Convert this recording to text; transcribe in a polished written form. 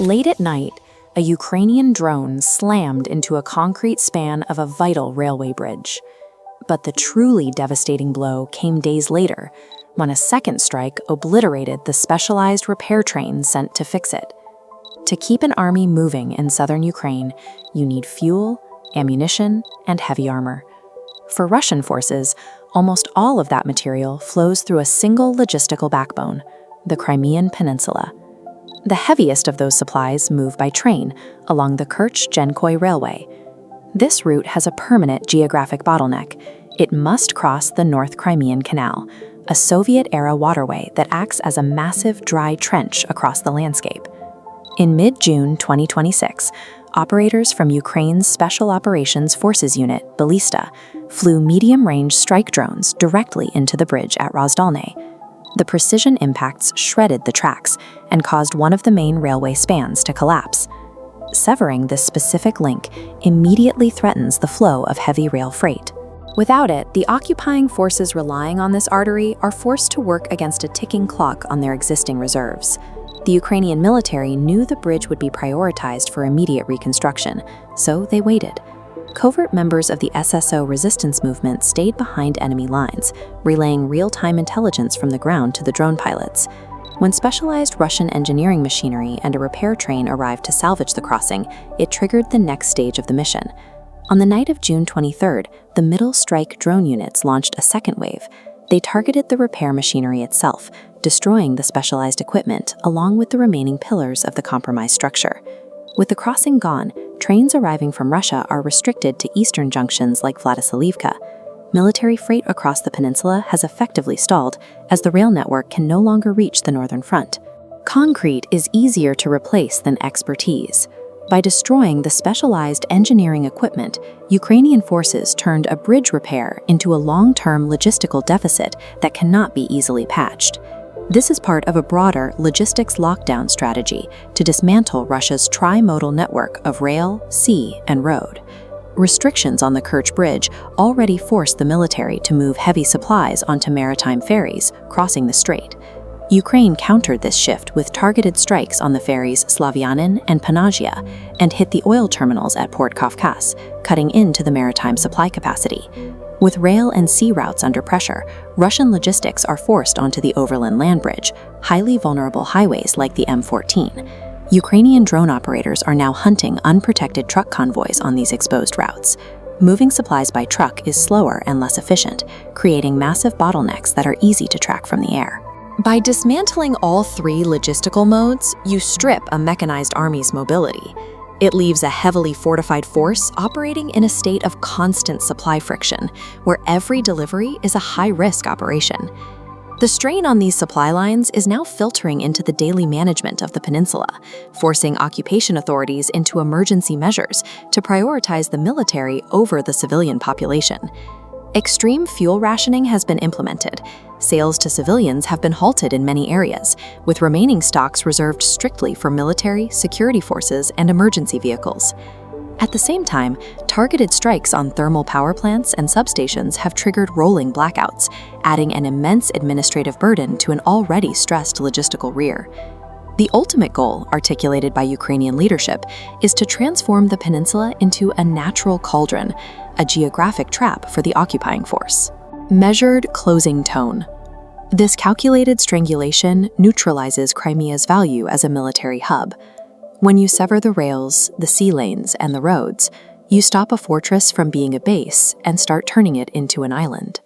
Late at night, a Ukrainian drone slammed into a concrete span of a vital railway bridge. But the truly devastating blow came days later, when a second strike obliterated the specialized repair train sent to fix it. To keep an army moving in southern Ukraine, you need fuel, ammunition, and heavy armor. For Russian forces, almost all of that material flows through a single logistical backbone, the Crimean Peninsula. The heaviest of those supplies move by train along the Kerch-Genkoy Railway. This route has a permanent geographic bottleneck. It must cross the North Crimean Canal, a Soviet-era waterway that acts as a massive dry trench across the landscape. In mid-June 2026, operators from Ukraine's Special Operations Forces Unit, Ballista, flew medium-range strike drones directly into the bridge at Rozdolny. The precision impacts shredded the tracks and caused one of the main railway spans to collapse. Severing this specific link immediately threatens the flow of heavy rail freight. Without it, the occupying forces relying on this artery are forced to work against a ticking clock on their existing reserves. The Ukrainian military knew the bridge would be prioritized for immediate reconstruction, so they waited. Covert members of the SSO resistance movement stayed behind enemy lines, relaying real-time intelligence from the ground to the drone pilots. When specialized Russian engineering machinery and a repair train arrived to salvage the crossing, it triggered the next stage of the mission. On the night of June 23rd, the Middle Strike drone units launched a second wave. They targeted the repair machinery itself, destroying the specialized equipment along with the remaining pillars of the compromised structure. With the crossing gone, trains arriving from Russia are restricted to eastern junctions like Vladislaivka. Military freight across the peninsula has effectively stalled, as the rail network can no longer reach the northern front. Concrete is easier to replace than expertise. By destroying the specialized engineering equipment, Ukrainian forces turned a bridge repair into a long-term logistical deficit that cannot be easily patched. This is part of a broader logistics lockdown strategy to dismantle Russia's tri-modal network of rail, sea, and road. Restrictions on the Kerch Bridge already forced the military to move heavy supplies onto maritime ferries crossing the strait. Ukraine countered this shift with targeted strikes on the ferries Slavyanin and Panagia and hit the oil terminals at Port Kavkaz, cutting into the maritime supply capacity. With rail and sea routes under pressure, Russian logistics are forced onto the overland land bridge, highly vulnerable highways like the M14. Ukrainian drone operators are now hunting unprotected truck convoys on these exposed routes. Moving supplies by truck is slower and less efficient, creating massive bottlenecks that are easy to track from the air. By dismantling all three logistical modes, you strip a mechanized army's mobility. It leaves a heavily fortified force operating in a state of constant supply friction, where every delivery is a high-risk operation. The strain on these supply lines is now filtering into the daily management of the peninsula, forcing occupation authorities into emergency measures to prioritize the military over the civilian population. Extreme fuel rationing has been implemented. Sales to civilians have been halted in many areas, with remaining stocks reserved strictly for military, security forces, and emergency vehicles. At the same time, targeted strikes on thermal power plants and substations have triggered rolling blackouts, adding an immense administrative burden to an already stressed logistical rear. The ultimate goal, articulated by Ukrainian leadership, is to transform the peninsula into a natural cauldron, a geographic trap for the occupying force. Measured closing tone. This calculated strangulation neutralizes Crimea's value as a military hub. When you sever the rails, the sea lanes, and the roads, you stop a fortress from being a base and start turning it into an island.